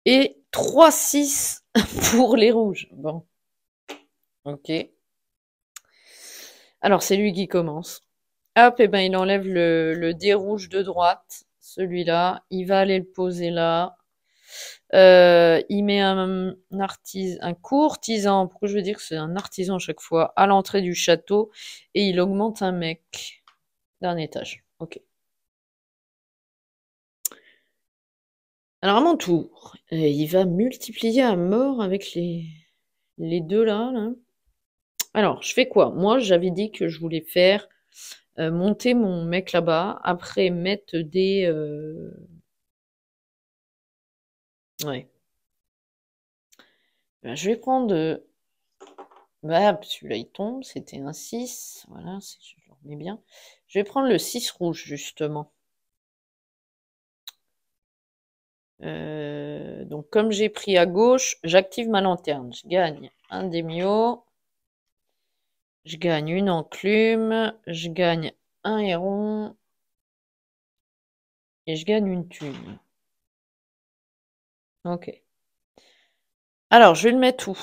Et 3, 6 pour les rouges. Bon. Ok. Alors, c'est lui qui commence. Hop, et ben il enlève le dé rouge de droite. Celui-là. Il va aller le poser là. Il met un courtisan, pourquoi je veux dire que c'est un artisan à chaque fois, à l'entrée du château, et il augmente un mec d'un étage. Ok. Alors à mon tour, il va multiplier à mort avec les deux là, là. Alors, je fais quoi? Moi, j'avais dit que je voulais faire monter mon mec là-bas, après mettre des... Ouais. Ben, je vais prendre... Bah, celui-là, il tombe, c'était un 6. Voilà, je le remets bien. Je vais prendre le 6 rouge, justement. Donc, comme j'ai pris à gauche, j'active ma lanterne. Je gagne un démio. Je gagne une enclume. Je gagne un héron. Et je gagne une thune. Ok. Alors, je vais le mettre où?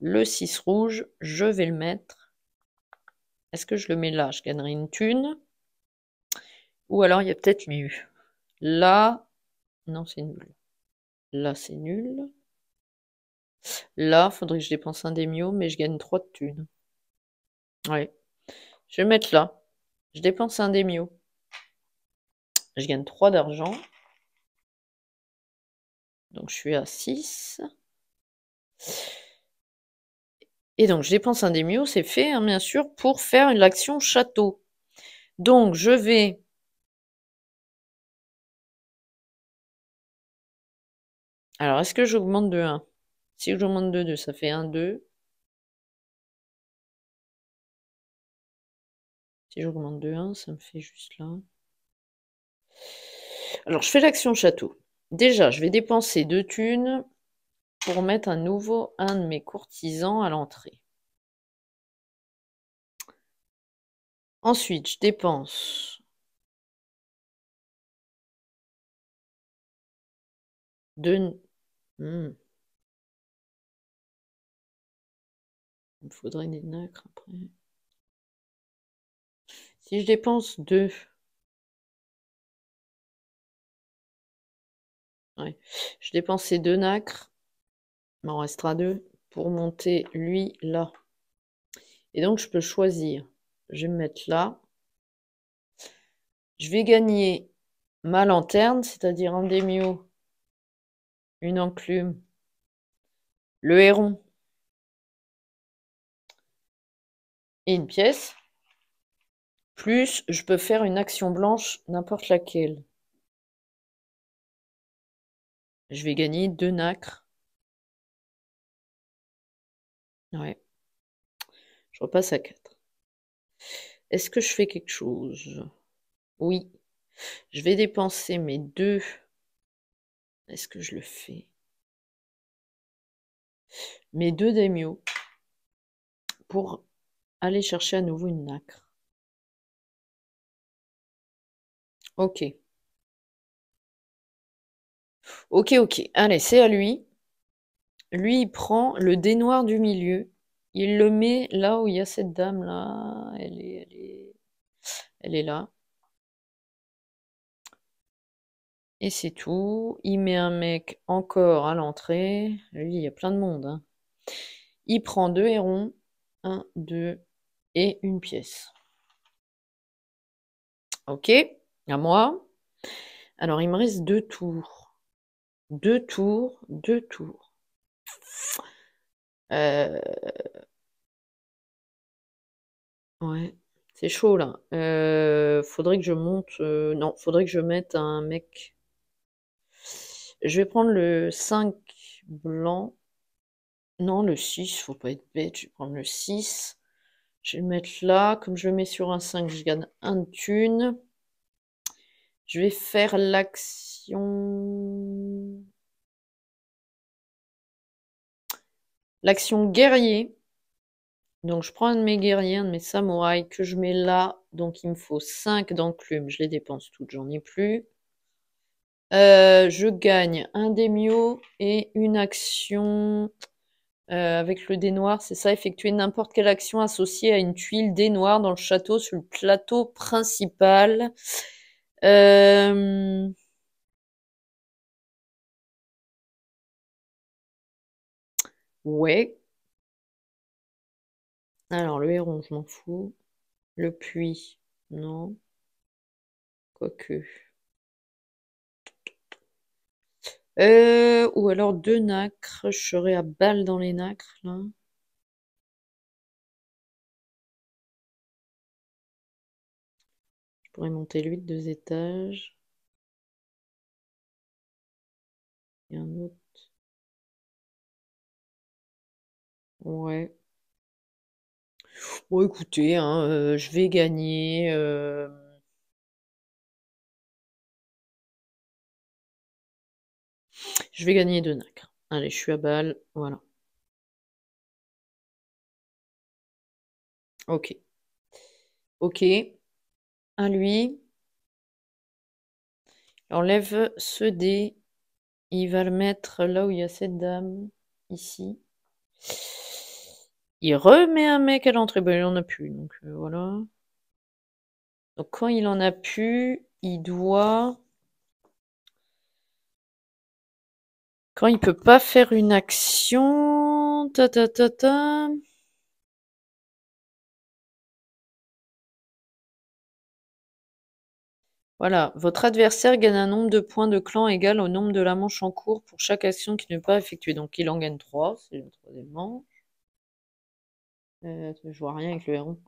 Le 6 rouge, je vais le mettre. Est-ce que je le mets là? Je gagnerai une thune. Ou alors, il y a peut-être mieux. Là, non, c'est nul. Là, c'est nul. Là, faudrait que je dépense un démio, mais je gagne 3 de thunes. Ouais. Je vais le mettre là. Je dépense un démio. Je gagne 3 d'argent. Donc, je suis à 6. Et donc, je dépense un démio, c'est fait, hein, bien sûr, pour faire l'action château. Donc, je vais... Alors, est-ce que j'augmente de 1? Si j'augmente de 2, ça fait 1, 2. Si j'augmente de 1, ça me fait juste là. Alors, je fais l'action château. Déjà, je vais dépenser 2 thunes pour mettre un de mes courtisans à l'entrée. Ensuite, je dépense 2... Il me faudrait des nacres après. Si je dépense 2... Ouais. Je dépense ces 2 nacres. Il m'en restera 2 pour monter lui là. Et donc je peux choisir. Je vais me mettre là. Je vais gagner ma lanterne, c'est-à-dire un démio, une enclume, le héron et une pièce. Plus, je peux faire une action blanche, n'importe laquelle. Je vais gagner 2 nacres. Ouais. Je repasse à 4. Est-ce que je fais quelque chose? Oui. Je vais dépenser mes 2. Est-ce que je le fais? Mes 2 daimyo pour aller chercher à nouveau une nacre. Ok. Ok, ok. Allez, c'est à lui. Lui, il prend le dé noir du milieu. Il le met là où il y a cette dame-là. Elle est là. Et c'est tout. Il met un mec encore à l'entrée. Lui, il y a plein de monde, hein. Il prend 2 hérons. 1, 2 et une pièce. Ok, à moi. Alors, il me reste 2 tours. 2 tours, 2 tours. Euh, Ouais, c'est chaud là. Faudrait que je monte. Non, faudrait que je mette un mec. Je vais prendre le 5 blanc. Non, le 6, faut pas être bête. Je vais prendre le 6. Je vais le mettre là. Comme je le mets sur un 5, je gagne un de thune. Je vais faire l'action. L'action guerrier. Donc je prends un de mes guerriers, un de mes samouraïs que je mets là. Donc il me faut 5 d'enclume. Je les dépense toutes, j'en ai plus. Je gagne un daimyo et une action avec le dé noir. C'est ça, effectuer n'importe quelle action associée à une tuile dé noir dans le château sur le plateau principal. Euh, Ouais. Alors, le héron, je m'en fous. Le puits, non. Quoique. Ou alors 2 nacres. Je serais à balle dans les nacres, là. Je pourrais monter lui de 2 étages. Et un autre. Ouais. Bon, écoutez, hein, je vais gagner. Je vais gagner 2 nacres. Allez, je suis à balle. Voilà. Ok. Ok. À lui. Enlève ce dé. Il va le mettre là où il y a cette dame. Ici. Il remet un mec à l'entrée. Ben, il en a plus. Donc voilà. Donc quand il en a plus, il doit. Quand il peut pas faire une action. Ta ta ta ta. Voilà, votre adversaire gagne un nombre de points de clan égal au nombre de la manche en cours pour chaque action qui n'est pas effectuée. Donc il en gagne 3, c'est le troisième manche. Je vois rien avec le héron.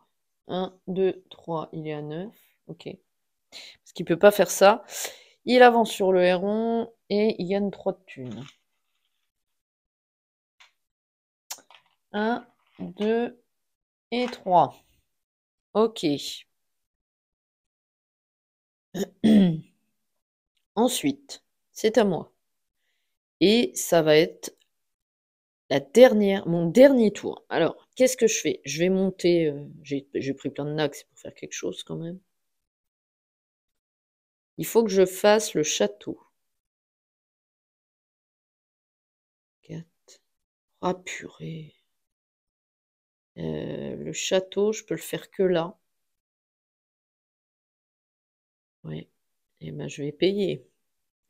1, 2, 3, il est à 9. Ok. Parce qu'il peut pas faire ça. Il avance sur le héron et il gagne 3 de thunes. 1, 2 et 3. Ok. Ensuite, c'est à moi. Et ça va être mon dernier tour. Alors, qu'est-ce que je fais? Je vais monter. J'ai pris plein de nags, c'est pour faire quelque chose quand même. Il faut que je fasse le château. 4. Ah, purée. Le château, je peux le faire que là. Ouais. Et ben, je vais payer.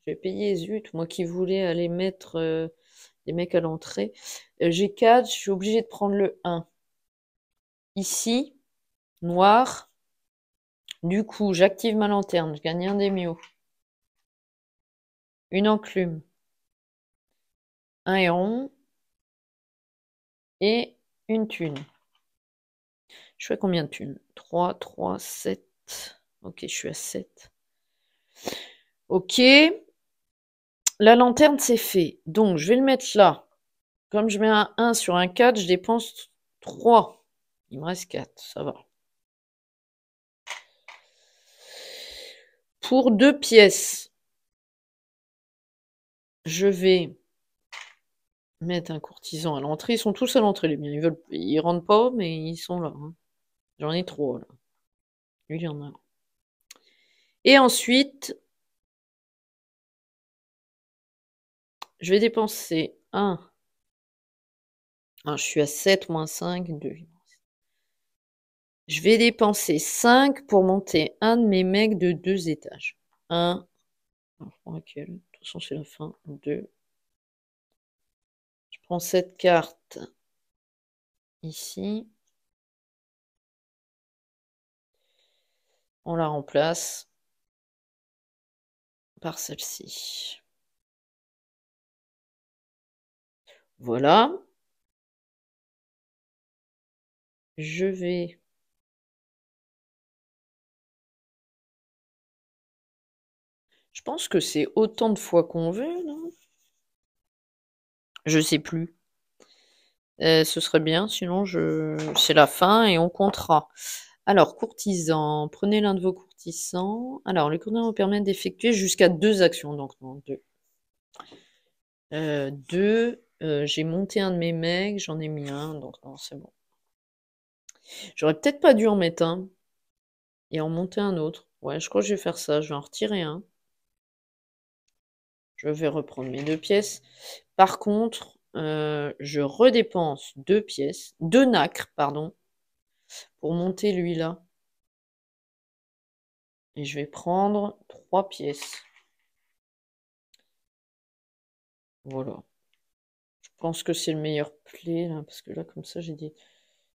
Je vais payer, zut. Moi qui voulais aller mettre des mecs à l'entrée. J'ai 4, je suis obligée de prendre le 1. Ici, noir. Du coup, j'active ma lanterne. Je gagne un des miaux. Une enclume. Un héron. Et une thune. Je fais combien de thunes? 3, 3, 7. Ok, je suis à 7. Ok. La lanterne, c'est fait. Donc, je vais le mettre là. Comme je mets un 1 sur un 4, je dépense 3. Il me reste 4, ça va. Pour 2 pièces, je vais mettre un courtisan à l'entrée. Ils sont tous à l'entrée, les miens. Ils rentrent pas, mais ils sont là, hein. J'en ai 3, là. Lui, il y en a un. Et ensuite, je vais dépenser 1. Ah, je suis à 7 moins 5, 2. Je vais dépenser 5 pour monter un de mes mecs de 2 étages. 1. Je prends laquelle? De toute façon, c'est la fin. 2. Je prends cette carte ici. On la remplace par celle-ci. Voilà. Je vais... Je pense que c'est autant de fois qu'on veut, non? Je sais plus. Ce serait bien, sinon c'est la fin et on comptera. Alors, courtisan, prenez l'un de vos courtisans. Alors, les courtisans vous permettent d'effectuer jusqu'à 2 actions, donc non, 2. 2, j'ai monté un de mes mecs, j'en ai mis un, donc non, c'est bon. J'aurais peut-être pas dû en mettre un et en monter un autre. Ouais, je crois que je vais faire ça, je vais en retirer un. Je vais reprendre mes 2 pièces. Par contre, je redépense 2 pièces, 2 nacres, pardon, pour monter lui là. Et je vais prendre 3 pièces. Voilà. Je pense que c'est le meilleur play là, parce que là, comme ça, j'ai dit.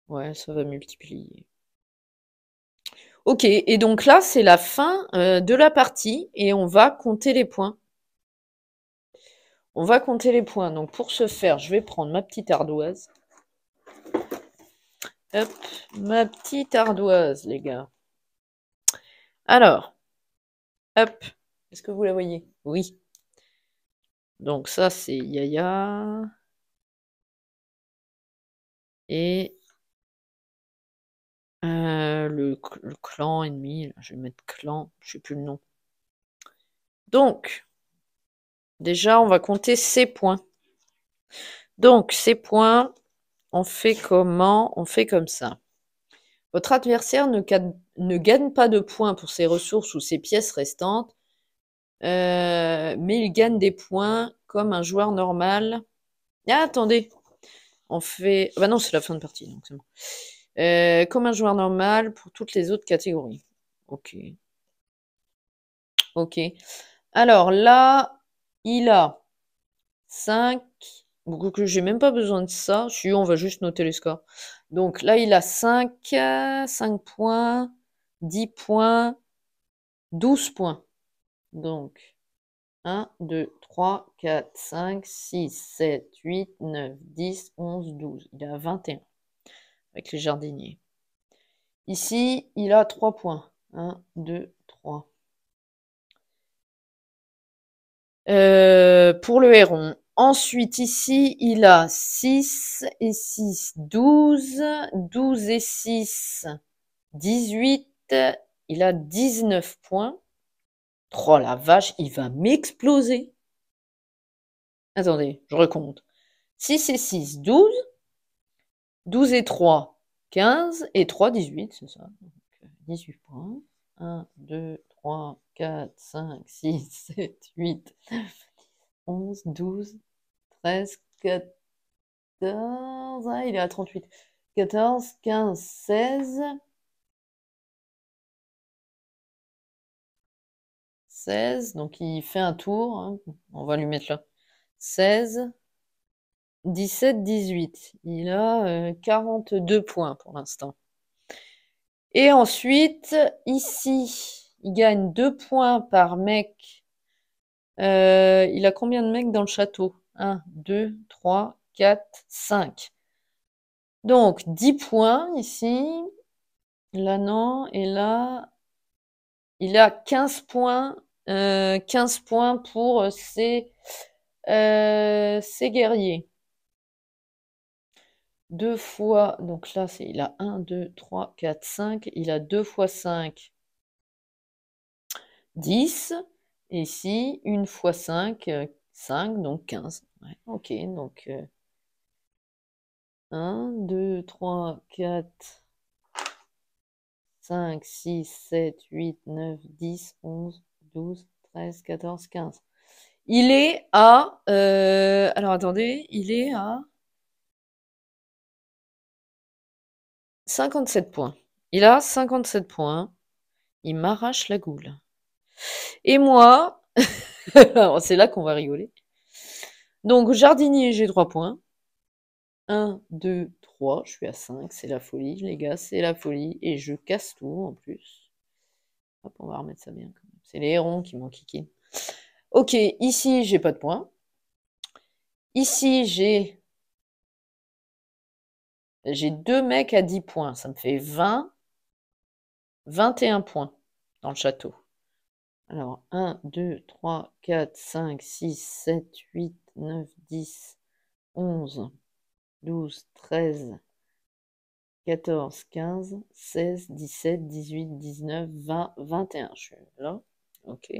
Ouais, ça va multiplier. Ok, et donc là, c'est la fin de la partie et on va compter les points. On va compter les points. Donc pour ce faire, je vais prendre ma petite ardoise. Hop, ma petite ardoise, les gars. Alors, hop, est-ce que vous la voyez? Oui. Donc ça, c'est Yaya. Et le clan ennemi. Là, je vais mettre clan, je sais plus le nom. Donc, déjà, on va compter ces points. Donc, ces points, on fait comment? On fait comme ça. Votre adversaire ne gagne pas de points pour ses ressources ou ses pièces restantes, mais il gagne des points comme un joueur normal. Ah, attendez, on fait... Bah non, c'est la fin de partie, donc c'est bon. Comme un joueur normal pour toutes les autres catégories. Ok. Ok. Alors là, il a 5. Beaucoup que j'ai même pas besoin de ça. Si, on va juste noter les scores. Donc là, il a 5 points, 10 points, 12 points. Donc, 1, 2, 3, 4, 5, 6, 7, 8, 9, 10, 11, 12. Il a 21 avec les jardiniers. Ici, il a 3 points. 1, 2, 3. Pour le héron. Ensuite, ici, il a 6 et 6, 12. 12 et 6, 18. Il a 19 points. Oh la vache, il va m'exploser. Attendez, je recompte. 6 et 6, 12. 12 et 3, 15. Et 3, 18, c'est ça. Donc, 18 points. 1, 2, 3, 4, 5, 6, 7, 8, 11, 12, 13, 14. Ah, il est à 38. 14, 15, 16. 16, donc il fait un tour, hein. On va lui mettre là. 16, 17, 18. Il a 42 points pour l'instant. Et ensuite, ici, il gagne 2 points par mec. Il a combien de mecs dans le château? 1, 2, 3, 4, 5. Donc, 10 points ici. Là, non. Et là, il a 15 points. 15 points pour ses guerriers. 2 fois, donc là, il a 1, 2, 3, 4, 5. Il a 2 fois 5, 10. Et ici, 1 fois 5, 5, donc 15. Ouais, ok, donc 1, 2, 3, 4, 5, 6, 7, 8, 9, 10, 11, 12, 13, 14, 15. Il est à... alors attendez, il est à 57 points. Il a 57 points. Il m'arrache la goule. Et moi, c'est là qu'on va rigoler. Donc, jardinier, j'ai 3 points. 1, 2, 3, je suis à 5, c'est la folie, les gars, c'est la folie. Et je casse tout en plus. Hop, on va remettre ça bien quand même. C'est les hérons qui m'enquiquinent. Ok, ici, j'ai pas de points. Ici, j'ai 2 mecs à 10 points. Ça me fait 20, 21 points dans le château. Alors, 1, 2, 3, 4, 5, 6, 7, 8, 9, 10, 11, 12, 13, 14, 15, 16, 17, 18, 19, 20, 21. Je suis là. Ok.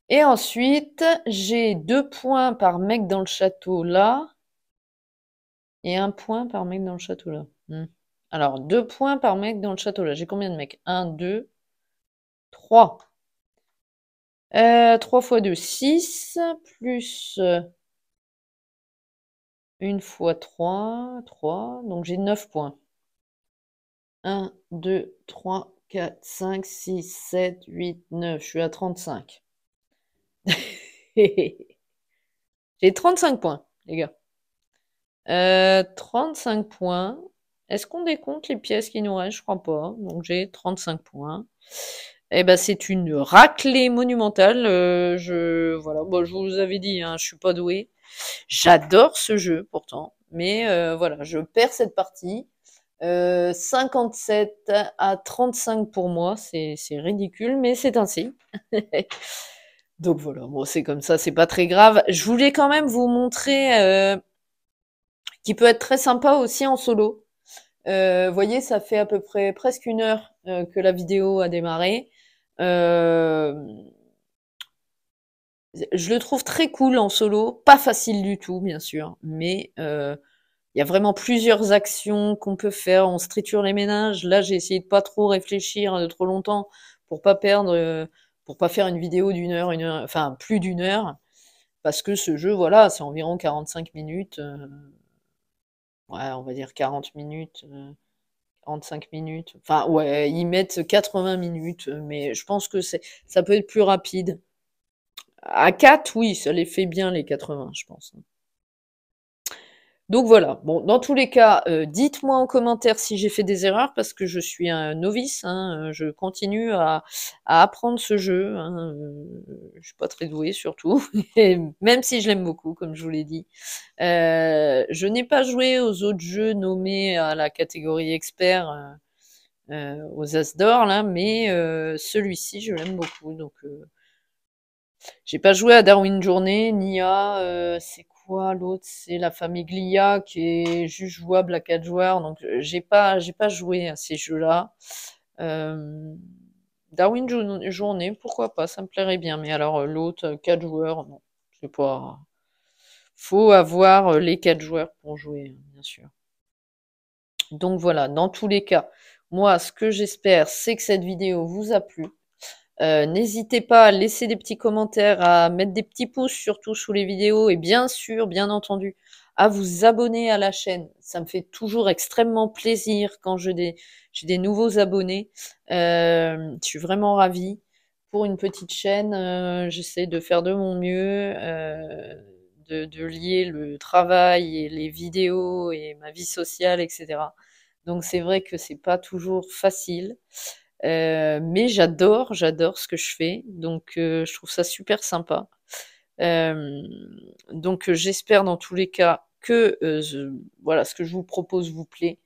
Et ensuite, j'ai 2 points par mec dans le château là. Et 1 point par mec dans le château là. Alors, 2 points par mec dans le château là. J'ai combien de mecs? 1, 2, 3. 3 fois 2, 6. Plus 1 fois 3, 3. Donc j'ai 9 points. 1, 2, 3, 4, 5, 6, 7, 8, 9. Je suis à 35. J'ai 35 points, les gars. 35 points. Est-ce qu'on décompte les pièces qui nous restent? Je crois pas. Donc j'ai 35 points. Eh ben c'est une raclée monumentale. Voilà. Bon, je vous avais dit, hein, je suis pas douée. J'adore ce jeu pourtant, mais voilà, je perds cette partie. 57 à 35 pour moi, c'est ridicule, mais c'est ainsi. Donc voilà, bon, c'est comme ça, c'est pas très grave. Je voulais quand même vous montrer qui peut être très sympa aussi en solo. Vous voyez, ça fait à peu près presque 1 heure que la vidéo a démarré. Je le trouve très cool en solo, pas facile du tout, bien sûr, mais il y a vraiment plusieurs actions qu'on peut faire. On se triture les méninges. Là, j'ai essayé de pas trop réfléchir de trop longtemps pour pas perdre, pour pas faire une vidéo d'1 heure, enfin plus d'1 heure, parce que ce jeu, voilà, c'est environ 45 minutes. Ouais, on va dire 40 minutes, 45 minutes. Enfin, ouais, ils mettent 80 minutes, mais je pense que ça peut être plus rapide. À 4, oui, ça les fait bien les 80, je pense. Donc voilà, bon, dans tous les cas, dites-moi en commentaire si j'ai fait des erreurs parce que je suis un novice, hein, je continue à apprendre ce jeu, hein, je suis pas très douée surtout, et même si je l'aime beaucoup, comme je vous l'ai dit. Je n'ai pas joué aux autres jeux nommés à la catégorie expert, aux As d'or là, mais celui-ci je l'aime beaucoup, donc j'ai pas joué à Darwin Journée, ni à c'est quoi l'autre? C'est la Famiglia qui est juste jouable à 4 joueurs, donc j'ai pas joué à ces jeux-là. Darwin Journée, pourquoi pas, ça me plairait bien, mais alors l'autre, 4 joueurs, non, c'est pas. Faut avoir les 4 joueurs pour jouer, bien sûr. Donc voilà, dans tous les cas, moi ce que j'espère, c'est que cette vidéo vous a plu. N'hésitez pas à laisser des petits commentaires, à mettre des petits pouces surtout sous les vidéos et bien sûr, bien entendu, à vous abonner à la chaîne. Ça me fait toujours extrêmement plaisir quand j'ai des nouveaux abonnés. Je suis vraiment ravie. Pour une petite chaîne, j'essaie de faire de mon mieux, de lier le travail et les vidéos et ma vie sociale, etc. Donc c'est vrai que c'est pas toujours facile, mais j'adore ce que je fais. Donc je trouve ça super sympa. Donc j'espère dans tous les cas que voilà, ce que je vous propose vous plaît.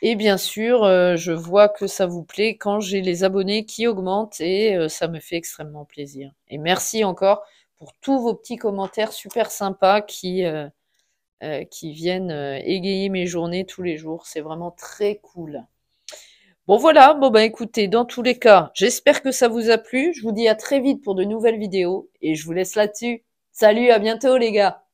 Et bien sûr, je vois que ça vous plaît quand j'ai les abonnés qui augmentent et ça me fait extrêmement plaisir. Et merci encore pour tous vos petits commentaires super sympas qui viennent égayer mes journées tous les jours. C'est vraiment très cool. Bon voilà, bon bah écoutez, dans tous les cas, j'espère que ça vous a plu. Je vous dis à très vite pour de nouvelles vidéos et je vous laisse là-dessus. Salut, à bientôt les gars!